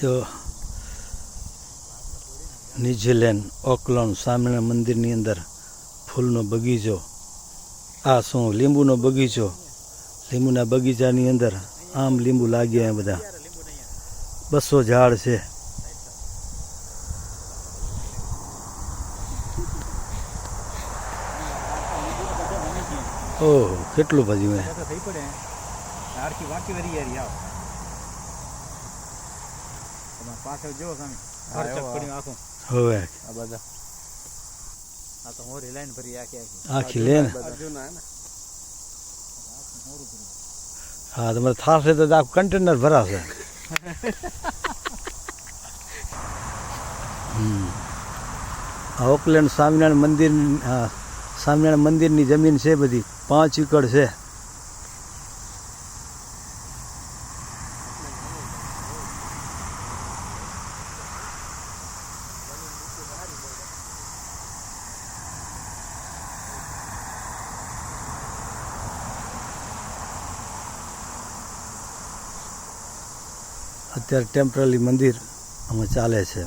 જો New Zealand Oakland Swaminarayan મંદિરની અંદર ફૂલનો બગીચો. આ શું લીંબુનો બગીચો. લીંબુના બગીચાની અંદર આમ લીંબુ લાગ્યા બધા 200 ઝાડ છે. ઓહ કેટલું ભજ્યું હે. હવે આખી લે ને. હા તમારે થાશે તો આખું કન્ટેનર ભરાશે. ઓકલેન્ડ સ્વામિનારાયણ મંદિર, સ્વામિનારાયણ મંદિરની જમીન છે બધી 5 એકડ છે. અત્યારે ટેમ્પરરી મંદિર આમાં ચાલે છે.